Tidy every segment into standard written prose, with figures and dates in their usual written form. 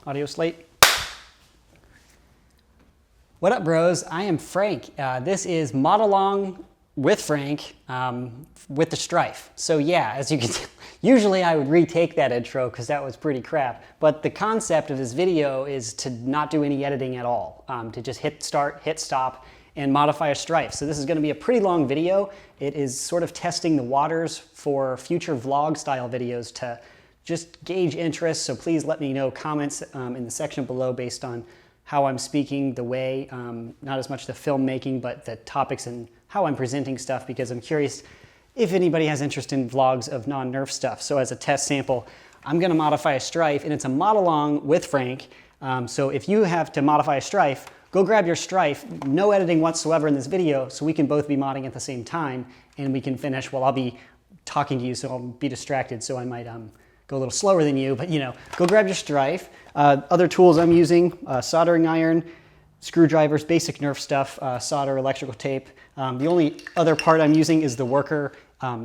Audio slate. What up, bros? I am Frank. This is Mod Along with Frank with the Stryfe. So yeah, as you can tell, usually I would retake that intro because that was pretty crap. But the concept of this video is to not do any editing at all, to just hit start, hit stop, and modify a Stryfe. So this is going to be a pretty long video. It is sort of testing the waters for future vlog style videos to just gauge interest. So please let me know comments in the section below based on how I'm speaking, the way, not as much the filmmaking, but the topics and how I'm presenting stuff, because I'm curious if anybody has interest in vlogs of non-Nerf stuff. So as a test sample, I'm gonna modify a Stryfe, and it's a mod along with Frank. So if you have to modify a Stryfe, go grab your Stryfe, no editing whatsoever in this video, so we can both be modding at the same time, and we can finish. Well, I'll be talking to you, so I'll be distracted, so I might go a little slower than you, but you know, go grab your Stryfe. Other tools I'm using, soldering iron, screwdrivers, basic Nerf stuff, solder, electrical tape. The only other part I'm using is the worker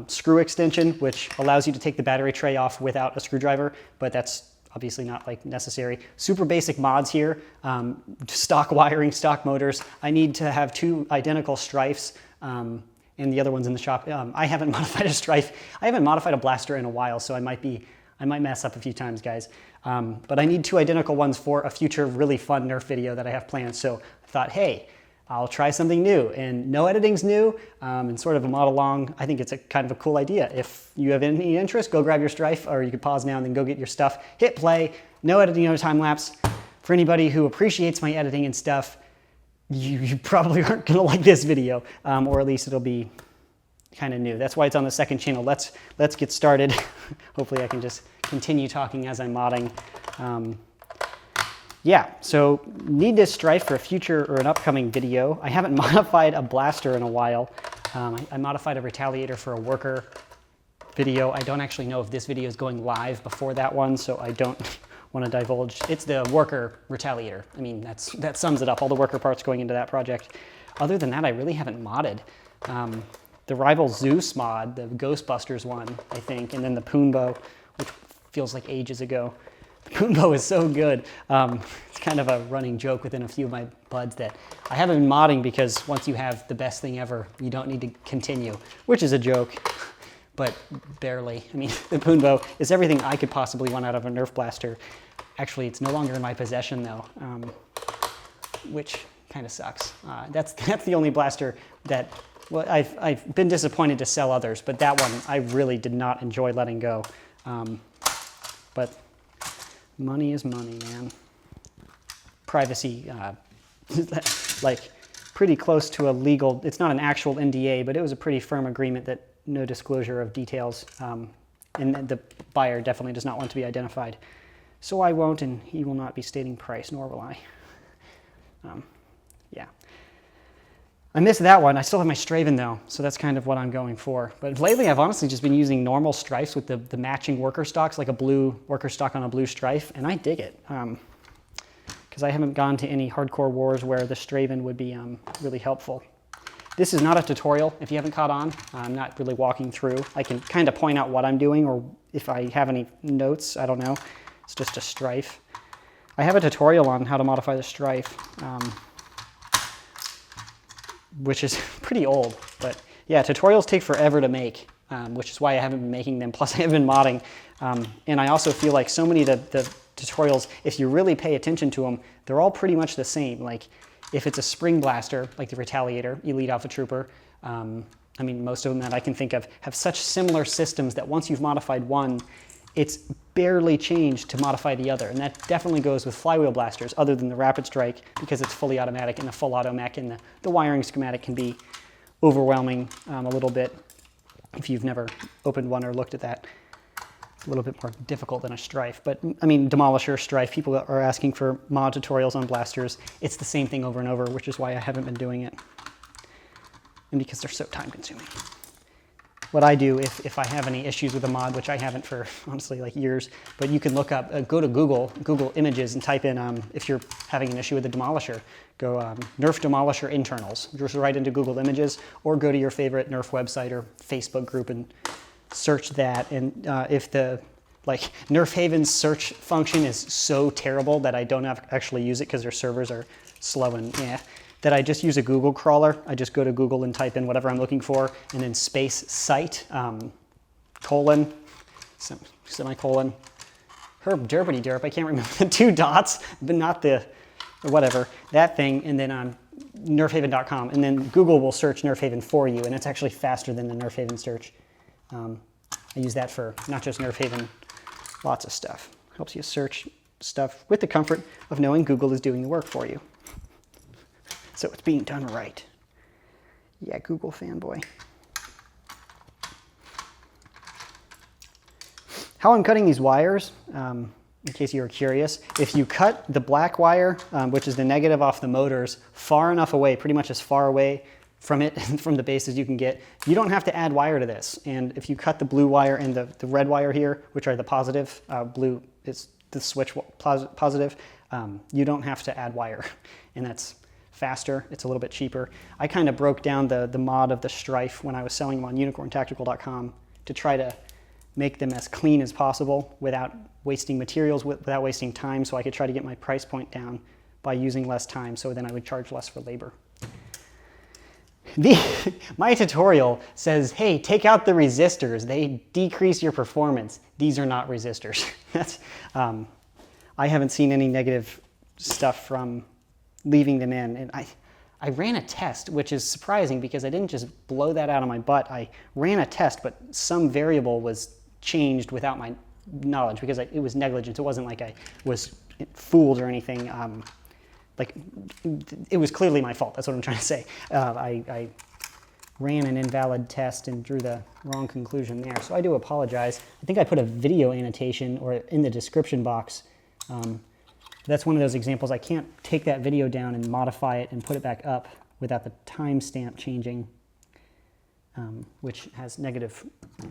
screw extension, which allows you to take the battery tray off without a screwdriver, but that's obviously not like necessary. Super basic mods here, stock wiring, stock motors. I need to have 2 identical Stryfes, and the other one's in the shop. I haven't modified a Stryfe. I haven't modified a blaster in a while, so I might mess up a few times, guys. But I need 2 identical ones for a future really fun Nerf video that I have planned. So I thought, hey, I'll try something new. And no editing's new, and sort of a mod along. I think it's a kind of a cool idea. If you have any interest, go grab your Stryfe, or you can pause now and then go get your stuff. Hit play, no editing, no time lapse. For anybody who appreciates my editing and stuff, you probably aren't gonna like this video, or at least it'll be kind of new. That's why it's on the second channel. Let's get started. Hopefully I can just continue talking as I'm modding. Yeah, so need this Stryfe for a future or an upcoming video. I haven't modified a blaster in a while. I modified a retaliator for a worker video. I don't actually know if this video is going live before that one, so I don't want to divulge. It's the worker retaliator. I mean, that sums it up. All the worker parts going into that project. Other than that, I really haven't modded. The Rival Zeus mod, the Ghostbusters one, I think, and then the Poonbow, which feels like ages ago. The Poonbow is so good. It's kind of a running joke within a few of my buds that I haven't been modding because once you have the best thing ever, you don't need to continue, which is a joke, but barely. I mean, the Poonbow is everything I could possibly want out of a Nerf blaster. Actually, it's no longer in my possession though, which kind of sucks. That's the only blaster that, well, I've been disappointed to sell others, but that one I really did not enjoy letting go. But money is money, man. Privacy, like pretty close to a legal, it's not an actual NDA, but it was a pretty firm agreement that no disclosure of details, and the buyer definitely does not want to be identified. So I won't, and he will not be stating price, nor will I. Yeah. I missed that one. I still have my Straven though, so that's kind of what I'm going for. But lately I've honestly just been using normal Stryfes with the matching worker stocks, like a blue worker stock on a blue Stryfe, and I dig it. Because I haven't gone to any hardcore wars where the Straven would be really helpful. This is not a tutorial, if you haven't caught on. I'm not really walking through. I can kind of point out what I'm doing, or if I have any notes, I don't know. It's just a Stryfe. I have a tutorial on how to modify the Stryfe. Which is pretty old, but yeah, tutorials take forever to make, which is why I haven't been making them. Plus I haven't been modding. And I also feel like so many of the tutorials, if you really pay attention to them, they're all pretty much the same. Like if it's a spring blaster, like the Retaliator, Elite Alpha Trooper, I mean, most of them that I can think of have such similar systems that once you've modified one, it's barely changed to modify the other. And that definitely goes with flywheel blasters, other than the Rapid Strike, because it's fully automatic and a full auto mech, and the wiring schematic can be overwhelming a little bit if you've never opened one or looked at that. It's a little bit more difficult than a Stryfe. But I mean, Demolisher, Stryfe, people are asking for mod tutorials on blasters. It's the same thing over and over, which is why I haven't been doing it. And because they're so time consuming. What I do if I have any issues with a mod, which I haven't for honestly like years, but you can look up, go to Google Images and type in, if you're having an issue with the Demolisher, go Nerf Demolisher internals, just right into Google Images, or go to your favorite Nerf website or Facebook group and search that. And if the Like Nerf Haven's search function is so terrible that I don't actually use it because their servers are slow and that I just use a Google crawler. I just go to Google and type in whatever I'm looking for, and then space site, colon, semicolon, herb derpity derp. I can't remember the 2 dots, but not the, whatever, that thing, and then on nerfhaven.com, and then Google will search Nerf Haven for you, and it's actually faster than the Nerf Haven search. I use that for not just Nerf Haven, lots of stuff. Helps you search stuff with the comfort of knowing Google is doing the work for you. So it's being done right. Yeah, Google fanboy. How I'm cutting these wires, in case you were curious, if you cut the black wire, which is the negative off the motors, far enough away, pretty much as far away from it, from the base as you can get, you don't have to add wire to this. And if you cut the blue wire and the red wire here, which are the positive, blue is the switch positive, you don't have to add wire. And that's faster, it's a little bit cheaper. I kind of broke down the mod of the Stryfe when I was selling them on unicorntactical.com to try to make them as clean as possible without wasting materials, without wasting time, so I could try to get my price point down by using less time, so then I would charge less for labor. My tutorial says, hey, take out the resistors. They decrease your performance. These are not resistors. That's, I haven't seen any negative stuff from leaving them in. And I ran a test, which is surprising because I didn't just blow that out of my butt. I ran a test, but some variable was changed without my knowledge because it was negligence. It wasn't like I was fooled or anything. Like, it was clearly my fault. That's what I'm trying to say. I ran an invalid test and drew the wrong conclusion there. So I do apologize. I think I put a video annotation or in the description box. That's one of those examples. I can't take that video down and modify it and put it back up without the timestamp changing, which has negative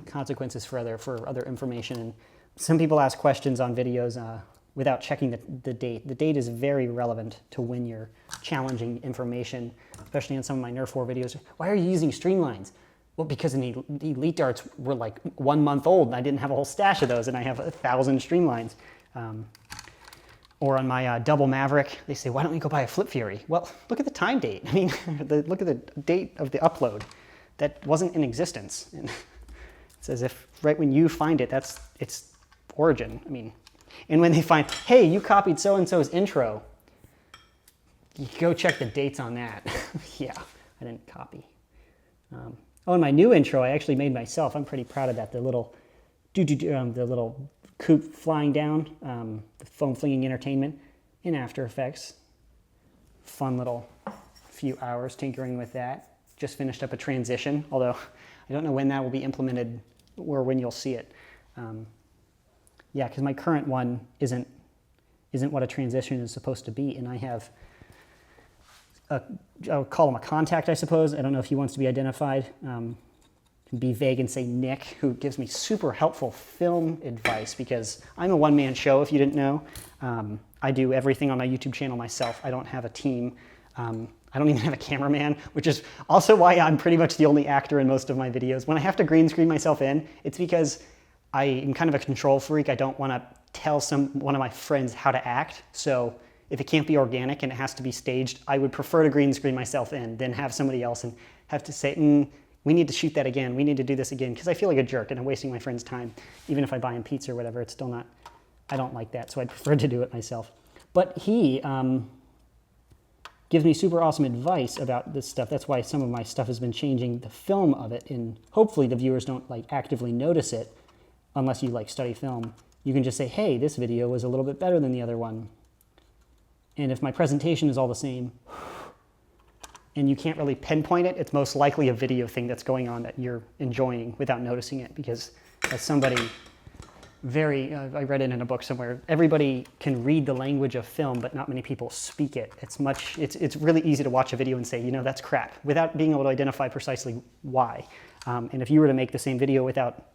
consequences for other information. And some people ask questions on videos without checking the date. The date is very relevant to when you're challenging information, especially in some of my Nerf War videos. Why are you using streamlines? Well, because the Elite Darts were like 1 month old, and I didn't have a whole stash of those, and I have 1,000 streamlines. Or on my Double Maverick, they say, why don't we go buy a Flip Fury? Well, look at the time date. I mean, look at the date of the upload. That wasn't in existence. And it's as if right when you find it, that's its origin. I mean, and when they find, hey, you copied so-and-so's intro, you go check the dates on that. Yeah, I didn't copy. Oh, and my new intro I actually made myself. I'm pretty proud of that. The little, the little coop flying down, the foam flinging entertainment in After Effects. Fun little few hours tinkering with that. Just finished up a transition, although I don't know when that will be implemented or when you'll see it. Yeah, because my current one isn't what a transition is supposed to be, and I have I'll call him a contact, I suppose. I don't know if he wants to be identified. Be vague and say Nick, who gives me super helpful film advice because I'm a one-man show, if you didn't know. I do everything on my YouTube channel myself. I don't have a team. I don't even have a cameraman, which is also why I'm pretty much the only actor in most of my videos. When I have to green screen myself in, it's because I am kind of a control freak. I don't want to tell one of my friends how to act. So if it can't be organic and it has to be staged, I would prefer to green screen myself in than have somebody else and have to say, we need to shoot that again. We need to do this again, because I feel like a jerk and I'm wasting my friend's time. Even if I buy him pizza or whatever, it's still not, I don't like that, so I'd prefer to do it myself. But he gives me super awesome advice about this stuff. That's why some of my stuff has been changing the film of it, and hopefully the viewers don't like actively notice it unless you like study film. You can just say, hey, this video was a little bit better than the other one. And if my presentation is all the same, and you can't really pinpoint it, it's most likely a video thing that's going on that you're enjoying without noticing it, because as somebody I read it in a book somewhere, everybody can read the language of film, but not many people speak it. It's really easy to watch a video and say, that's crap, without being able to identify precisely why. And if you were to make the same video without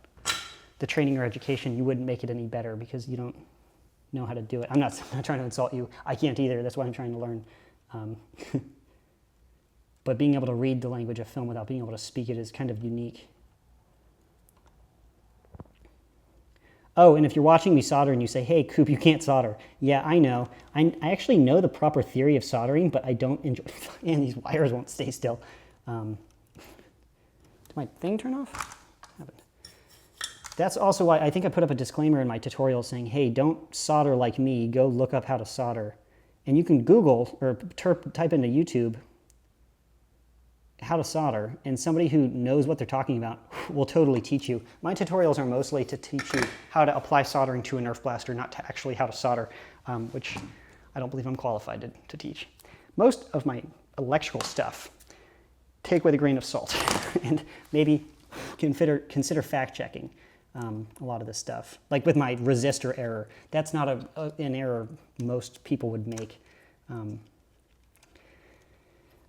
the training or education, you wouldn't make it any better because you don't know how to do it. I'm not trying to insult you. I can't either. That's why I'm trying to learn. But being able to read the language of film without being able to speak it is kind of unique. Oh, and if you're watching me solder and you say, hey, Coop, you can't solder. Yeah, I know. I actually know the proper theory of soldering, but I don't enjoy, and these wires won't stay still. Did my thing turn off? That's also why I think I put up a disclaimer in my tutorial saying, hey, don't solder like me, go look up how to solder. And you can Google or type into YouTube how to solder, and somebody who knows what they're talking about will totally teach you. My tutorials are mostly to teach you how to apply soldering to a Nerf blaster, not to actually how to solder, which I don't believe I'm qualified to teach. Most of my electrical stuff, take with a grain of salt, and maybe consider fact checking a lot of this stuff. Like with my resistor error, that's not an error most people would make.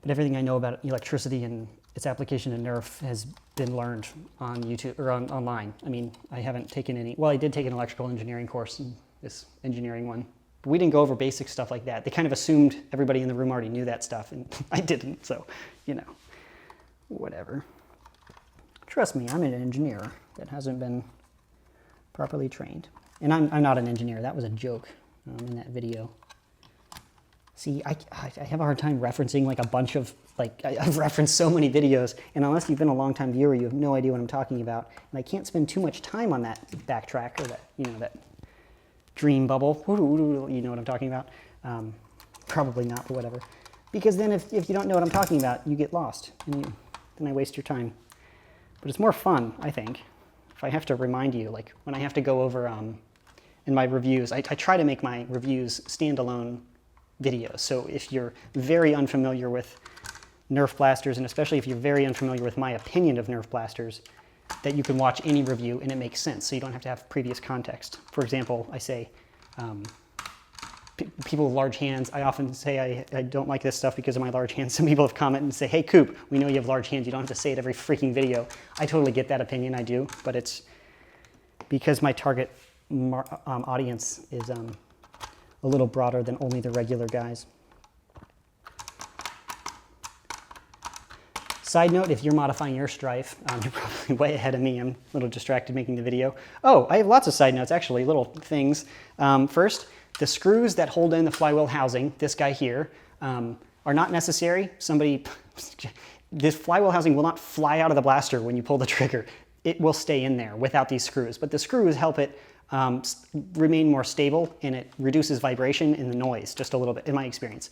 But everything I know about electricity and its application in Nerf has been learned on YouTube or online. I mean, I haven't taken any, well, I did take an electrical engineering course in this engineering one, but we didn't go over basic stuff like that. They kind of assumed everybody in the room already knew that stuff, and I didn't, so, you know, whatever. Trust me, I'm an engineer that hasn't been properly trained. And I'm not an engineer, that was a joke in that video. See, I have a hard time referencing like a bunch of, like, I've referenced so many videos, and unless you've been a long-time viewer, you have no idea what I'm talking about. And I can't spend too much time on that backtrack or that, you know, that dream bubble. You know what I'm talking about? Probably not, but whatever. Because then if you don't know what I'm talking about, you get lost, and then I waste your time. But it's more fun, I think, if I have to remind you, like when I have to go over in my reviews, I try to make my reviews standalone videos. So if you're very unfamiliar with Nerf blasters, and especially if you're very unfamiliar with my opinion of Nerf blasters, that you can watch any review and it makes sense, so you don't have to have previous context. For example, I say, people with large hands, I often say I don't like this stuff because of my large hands. Some people have commented and say, hey Coop, we know you have large hands, you don't have to say it every freaking video. I totally get that opinion, I do, but it's because my target audience is a little broader than only the regular guys. Side note, if you're modifying your Stryfe, you're probably way ahead of me. I'm a little distracted making the video. Oh, I have lots of side notes, actually, little things. First, the screws that hold in the flywheel housing, this guy here, are not necessary. This flywheel housing will not fly out of the blaster when you pull the trigger. It will stay in there without these screws, but the screws help it remain more stable, and it reduces vibration and the noise just a little bit, in my experience.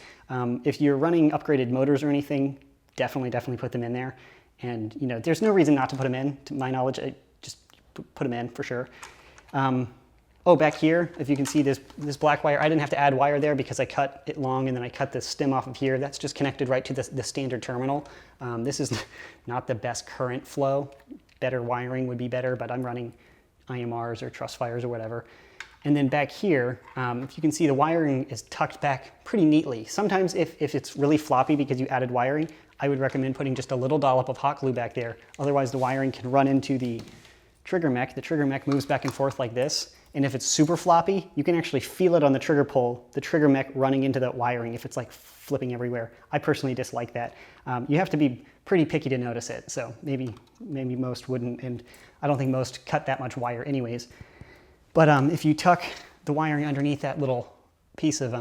If you're running upgraded motors or anything, definitely put them in there. And you know, there's no reason not to put them in, to my knowledge. I just put them in for sure. Oh, back here, if you can see this black wire, I didn't have to add wire there because I cut it long and then I cut the stem off of here. That's just connected right to the standard terminal. This is not the best current flow. Better wiring would be better, but I'm running IMRs or truss fires or whatever. And then back here, if you can see, the wiring is tucked back pretty neatly. Sometimes if it's really floppy because you added wiring, I would recommend putting just a little dollop of hot glue back there. Otherwise the wiring can run into the trigger mech. The trigger mech moves back and forth like this. And if it's super floppy, you can actually feel it on the trigger pull, the trigger mech running into that wiring if it's like flipping everywhere. I personally dislike that. You have to be pretty picky to notice it. So maybe most wouldn't, and I don't think most cut that much wire anyways. But if you tuck the wiring underneath that little piece of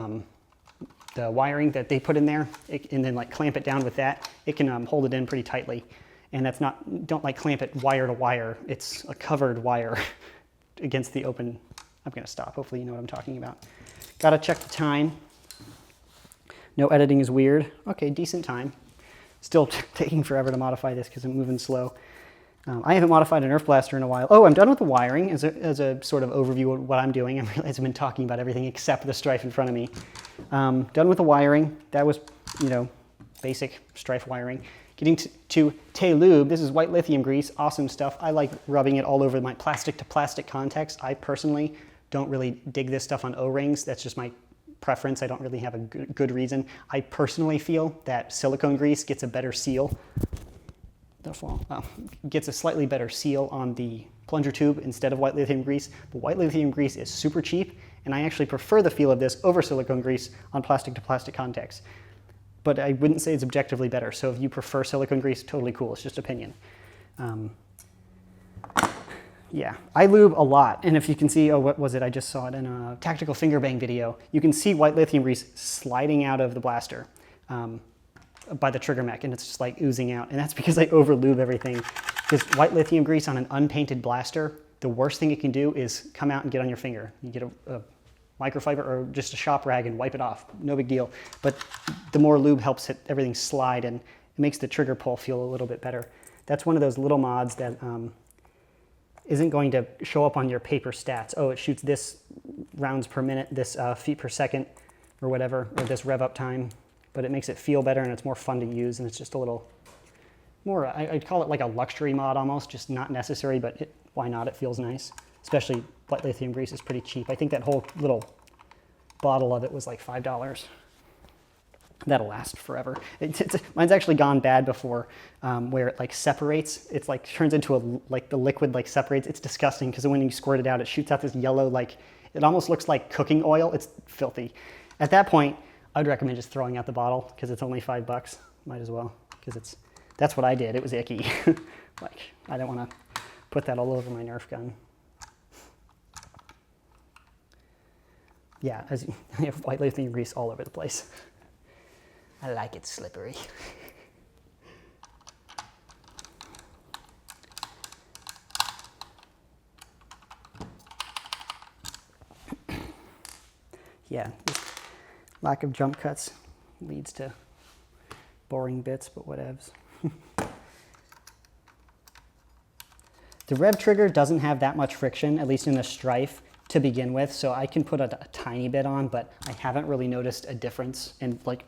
the wiring that they put in there, and then like clamp it down with that, it can hold it in pretty tightly. And that's not, don't like clamp it wire to wire. It's a covered wire against the open. I'm gonna stop, hopefully you know what I'm talking about. Gotta check the time. No editing is weird. Okay, decent time. Still taking forever to modify this because I'm moving slow. I haven't modified a Nerf blaster in a while. Oh, I'm done with the wiring as a sort of overview of what I'm doing. I realize I've been talking about everything except the Stryfe in front of me. Done with the wiring. That was, you know, basic Stryfe wiring. Getting to Tay-Lube. This is white lithium grease, awesome stuff. I like rubbing it all over my plastic to plastic contacts. I personally don't really dig this stuff on O-rings. That's just my preference. I don't really have a good reason. I personally feel that silicone grease gets a better seal. Gets a slightly better seal on the plunger tube instead of white lithium grease. But white lithium grease is super cheap, and I actually prefer the feel of this over silicone grease on plastic to plastic contacts. But I wouldn't say it's objectively better. So if you prefer silicone grease, totally cool. It's just opinion. Yeah, I lube a lot. And if you can see, oh, what was it? I just saw it in a tactical finger bang video. You can see white lithium grease sliding out of the blaster by the trigger mech, and it's just like oozing out. And that's because I over lube everything. Because white lithium grease on an unpainted blaster, the worst thing it can do is come out and get on your finger. You get a microfiber or just a shop rag and wipe it off. No big deal. But the more lube helps everything slide, and it makes the trigger pull feel a little bit better. That's one of those little mods that isn't going to show up on your paper stats. Oh, it shoots this rounds per minute, this feet per second, or whatever, or this rev up time. But it makes it feel better, and it's more fun to use, and it's just a little more, I'd call it like a luxury mod almost, just not necessary, but why not? It feels nice. Especially white lithium grease is pretty cheap. I think that whole little bottle of it was like $5. That'll last forever. Mine's actually gone bad before, where it like separates. It's like turns into like the liquid like separates. It's disgusting because when you squirt it out, it shoots out this yellow, like it almost looks like cooking oil. It's filthy. At that point, I'd recommend just throwing out the bottle because it's only $5. Might as well, because that's what I did. It was icky. Like I don't want to put that all over my Nerf gun. Yeah, I have white lithium grease all over the place. I like it slippery. Yeah, lack of jump cuts leads to boring bits, but whatevs. The rev trigger doesn't have that much friction, at least in the Stryfe, to begin with, so I can put a tiny bit on, but I haven't really noticed a difference in like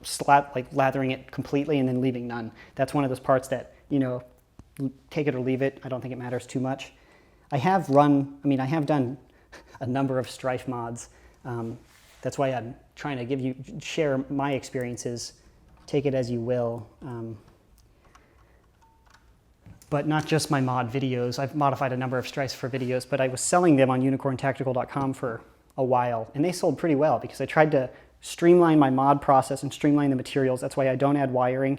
lathering it completely and then leaving none. That's one of those parts that, you know, take it or leave it. I don't think it matters too much. I have done a number of Stryfe mods. That's why I'm trying to share my experiences. Take it as you will. But not just my mod videos. I've modified a number of Stryfes for videos, but I was selling them on unicorntactical.com for a while, and they sold pretty well because I tried to streamline my mod process and streamline the materials. That's why I don't add wiring,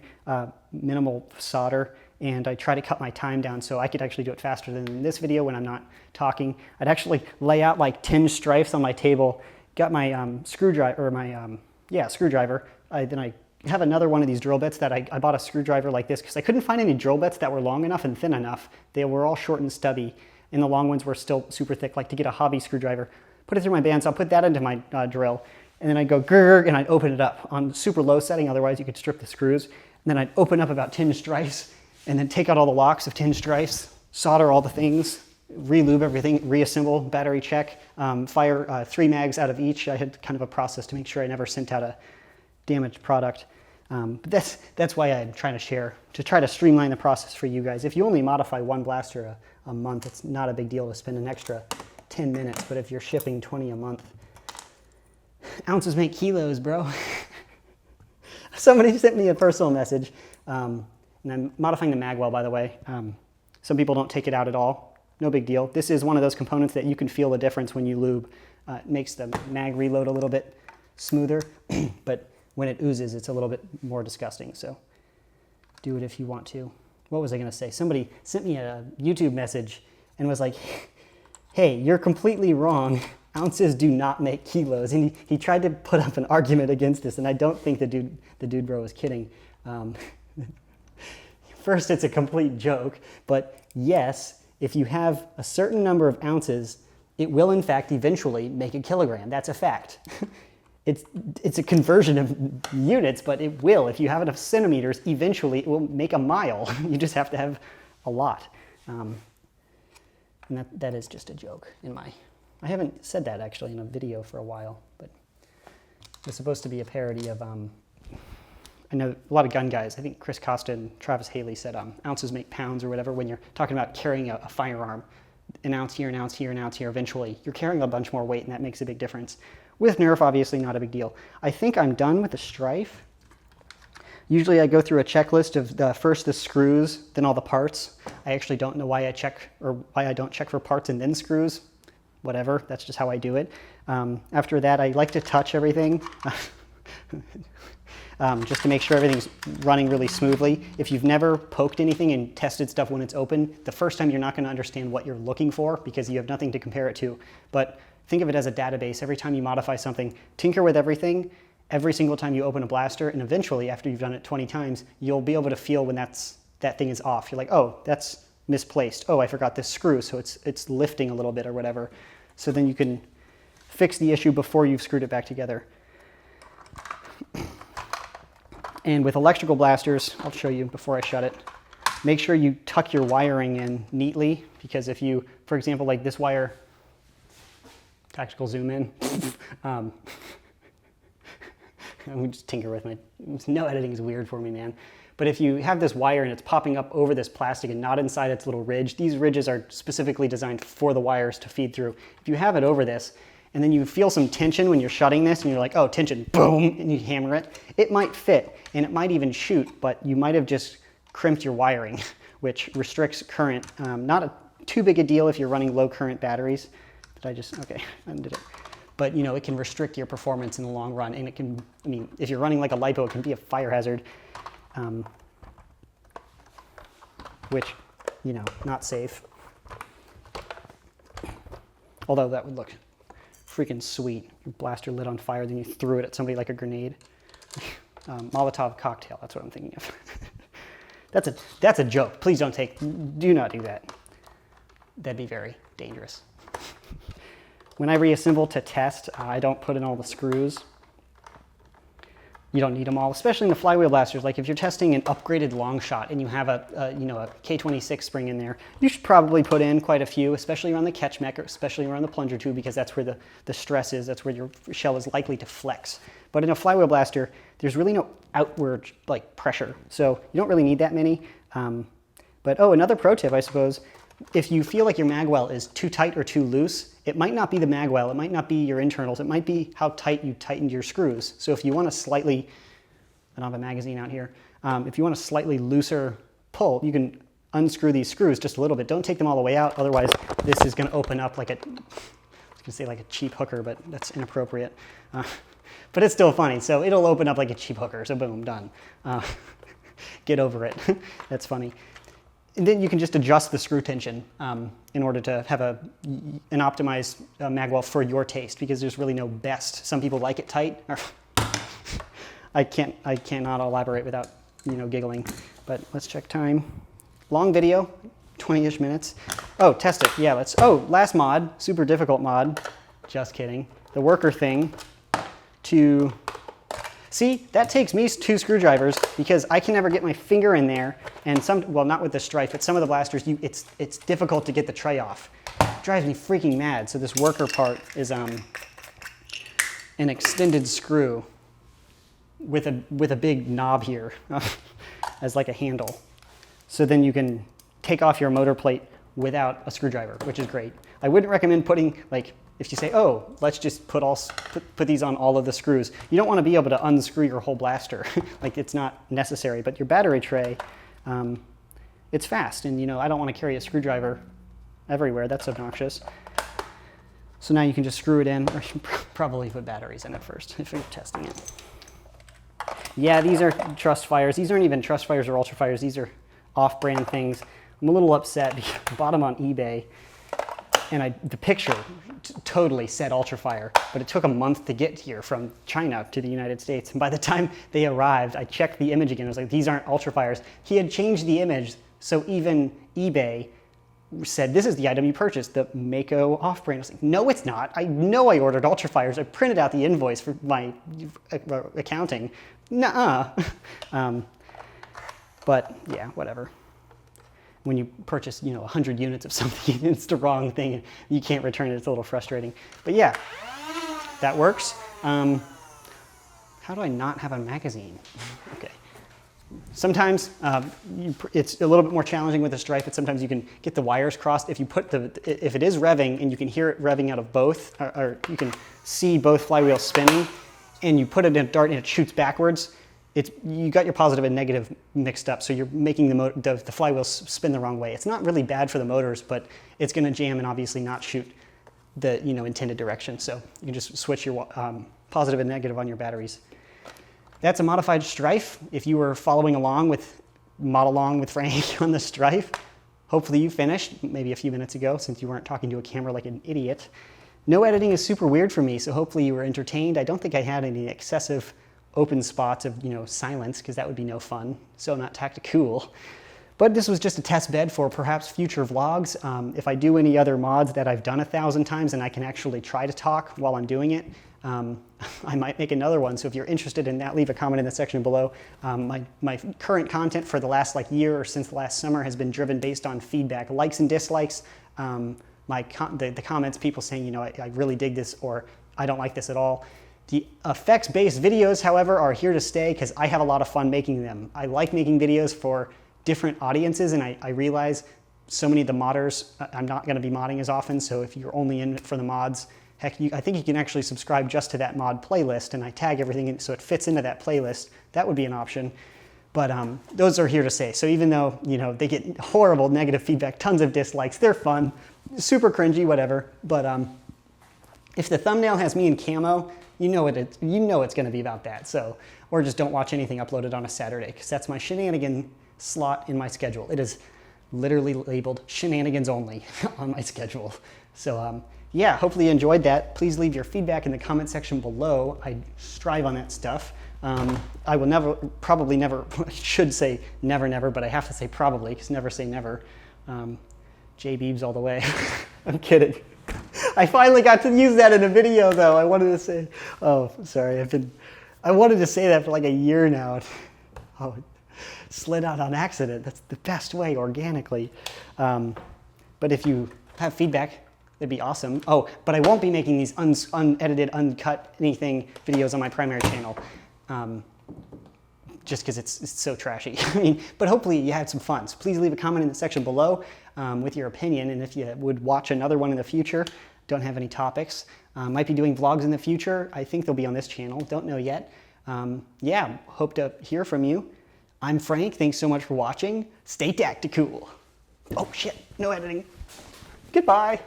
minimal solder, and I try to cut my time down so I could actually do it faster than in this video when I'm not talking. I'd actually lay out like 10 Stryfes on my table, got my screwdriver, then I have another one of these drill bits that I bought a screwdriver like this because I couldn't find any drill bits that were long enough and thin enough. They were all short and stubby, and the long ones were still super thick, like to get a hobby screwdriver. Put it through my band, so I'll put that into my drill, and then I'd go grrr, and I'd open it up on super low setting, otherwise you could strip the screws. And then I'd open up about 10 Stryfes, and then take out all the locks of 10 Stryfes, solder all the things, re-lube everything, reassemble, battery check, fire 3 mags out of each. I had kind of a process to make sure I never sent out a damaged product. But that's why I'm trying to share, to try to streamline the process for you guys. If you only modify one blaster a month, it's not a big deal to spend an extra 10 minutes, but if you're shipping 20 a month, ounces make kilos, bro. Somebody sent me a personal message, and I'm modifying the mag well, by the way. Some people don't take it out at all. No big deal. This is one of those components that you can feel the difference when you lube. It makes the mag reload a little bit smoother, but when it oozes, it's a little bit more disgusting. So do it if you want to. What was I going to say? Somebody sent me a YouTube message and was like, hey, you're completely wrong. Ounces do not make kilos. And he tried to put up an argument against this, and I don't think the dude bro was kidding. First, it's a complete joke, but yes, if you have a certain number of ounces, it will in fact eventually make a kilogram. That's a fact. It's a conversion of units, but it will. If you have enough centimeters, eventually it will make a mile. You just have to have a lot. And that is just a joke I haven't said that actually in a video for a while, but it's supposed to be a parody of, I know a lot of gun guys, I think Chris Costa and Travis Haley said ounces make pounds or whatever when you're talking about carrying a firearm. An ounce here, an ounce here, an ounce here, eventually you're carrying a bunch more weight, and that makes a big difference. With Nerf, obviously not a big deal. I think I'm done with the Stryfe. Usually I go through a checklist of first the screws, then all the parts. I actually don't know why I don't check for parts and then screws. Whatever, that's just how I do it. After that, I like to touch everything. just to make sure everything's running really smoothly. If you've never poked anything and tested stuff when it's open, the first time you're not going to understand what you're looking for because you have nothing to compare it to. But think of it as a database. Every time you modify something, tinker with everything. Every single time you open a blaster, and eventually, after you've done it 20 times, you'll be able to feel when that thing is off. You're like, oh, that's misplaced. Oh, I forgot this screw, so it's lifting a little bit or whatever. So then you can fix the issue before you've screwed it back together. And with electrical blasters, I'll show you before I shut it, make sure you tuck your wiring in neatly, because if you, for example, like this wire, tactical zoom in, I'm just tinker with my, no editing is weird for me, man. But if you have this wire and it's popping up over this plastic and not inside its little ridge, these ridges are specifically designed for the wires to feed through. If you have it over this, and then you feel some tension when you're shutting this, and you're like, oh, tension, boom, and you hammer it, it might fit, and it might even shoot, but you might have just crimped your wiring, which restricts current. Not a too big a deal if you're running low current batteries. Did I just, okay, I undid it. But you know, it can restrict your performance in the long run, and it can, I mean, if you're running like a LiPo, it can be a fire hazard, which, you know, not safe. Although that would look freaking sweet. Your blaster lit on fire, then you threw it at somebody like a grenade. Molotov cocktail, that's what I'm thinking of. That's a joke. Please do not do that. That'd be very dangerous. When I reassemble to test, I don't put in all the screws. You don't need them all, especially in the flywheel blasters. Like if you're testing an upgraded long shot and you have a K26 spring in there, you should probably put in quite a few, especially around the catch mech, or especially around the plunger tube, because that's where the stress is. That's where your shell is likely to flex. But in a flywheel blaster, there's really no outward like pressure, so you don't really need that many. But oh, another pro tip, I suppose. If you feel like your magwell is too tight or too loose, it might not be the magwell, it might not be your internals, it might be how tight you tightened your screws. So if you want a slightly, I don't have a magazine out here, if you want a slightly looser pull, you can unscrew these screws just a little bit. Don't take them all the way out, otherwise this is going to open up like I was going to say like a cheap hooker, but that's inappropriate. But it's still funny, so it'll open up like a cheap hooker, so boom, done. Get over it. That's funny. And then you can just adjust the screw tension in order to have an optimized magwell for your taste, because there's really no best. Some people like it tight. I cannot elaborate without giggling. But let's check time. Long video, 20-ish minutes. Oh, test it. Yeah, let's. Oh, last mod, super difficult mod. Just kidding. The worker thing to. See, that takes me 2 screwdrivers because I can never get my finger in there, and well, not with the Stryfe, but some of the blasters, it's difficult to get the tray off. It drives me freaking mad. So this worker part is an extended screw with a big knob here as like a handle. So then you can take off your motor plate without a screwdriver, which is great. I wouldn't recommend putting, like, if you say, oh, let's just put these on all of the screws. You don't want to be able to unscrew your whole blaster. Like, it's not necessary. But your battery tray, it's fast. And, I don't want to carry a screwdriver everywhere. That's obnoxious. So now you can just screw it in, or you should probably put batteries in it first if you're testing it. Yeah, these are trust fires. These aren't even trust fires or ultra fires. These are off-brand things. I'm a little upset because I bought them on eBay. And the picture totally said Ultrafire, but it took a month to get here from China to the United States. And by the time they arrived, I checked the image again. I was like, these aren't Ultrafires. He had changed the image, so even eBay said, this is the item you purchased, the Mako off-brand. I was like, no, it's not. I know I ordered Ultrafires. I printed out the invoice for my accounting. Nuh-uh. But yeah, whatever. When you purchase, 100 units of something, it's the wrong thing, you can't return it, it's a little frustrating. But yeah, that works. How do I not have a magazine? Okay. Sometimes it's a little bit more challenging with the Stryfe, but sometimes you can get the wires crossed. If it is revving and you can hear it revving out of both, or you can see both flywheels spinning, and you put it in a dart and it shoots backwards, you got your positive and negative mixed up, so you're making the flywheels spin the wrong way. It's not really bad for the motors, but it's going to jam and obviously not shoot the intended direction. So you can just switch your positive and negative on your batteries. that's a modified Stryfe. If you were following along with Mod Along with Frank on the Stryfe, hopefully you finished maybe a few minutes ago since you weren't talking to a camera like an idiot. No editing is super weird for me, so hopefully you were entertained. I don't think I had any excessive open spots of, silence, because that would be no fun. So not tactical. But this was just a test bed for perhaps future vlogs. If I do any other mods that I've done 1,000 times and I can actually try to talk while I'm doing it, I might make another one. So if you're interested in that, leave a comment in the section below. My current content for the last year or since last summer has been driven based on feedback, likes and dislikes. The comments, people saying, I really dig this, or I don't like this at all. The effects-based videos, however, are here to stay because I have a lot of fun making them. I like making videos for different audiences, and I realize so many of the modders, I'm not going to be modding as often, so if you're only in it for the mods, heck, I think you can actually subscribe just to that mod playlist, and I tag everything in so it fits into that playlist. That would be an option. But those are here to stay. So even though, they get horrible negative feedback, tons of dislikes, they're fun, super cringy, whatever. But if the thumbnail has me in camo, you know it's going to be about that. So, or just don't watch anything uploaded on a Saturday, because that's my shenanigan slot in my schedule. It is literally labeled shenanigans only on my schedule. So yeah, hopefully you enjoyed that. Please leave your feedback in the comment section below. I strive on that stuff. I will probably never, I should say never, but I have to say probably, because never say never. J Beebs all the way. I'm kidding. I finally got to use that in a video though. I wanted to say, oh, sorry, I wanted to say that for like a year now. Oh, it slid out on accident. That's the best way, organically. But if you have feedback, it'd be awesome. Oh, but I won't be making these unedited, uncut anything videos on my primary channel. Just because it's so trashy. But hopefully you had some fun. So please leave a comment in the section below with your opinion, and if you would watch another one in the future. Don't have any topics. Might be doing vlogs in the future. I think they'll be on this channel. Don't know yet. Yeah, hope to hear from you. I'm Frank. Thanks so much for watching. Stay tactical. Oh shit, no editing. Goodbye.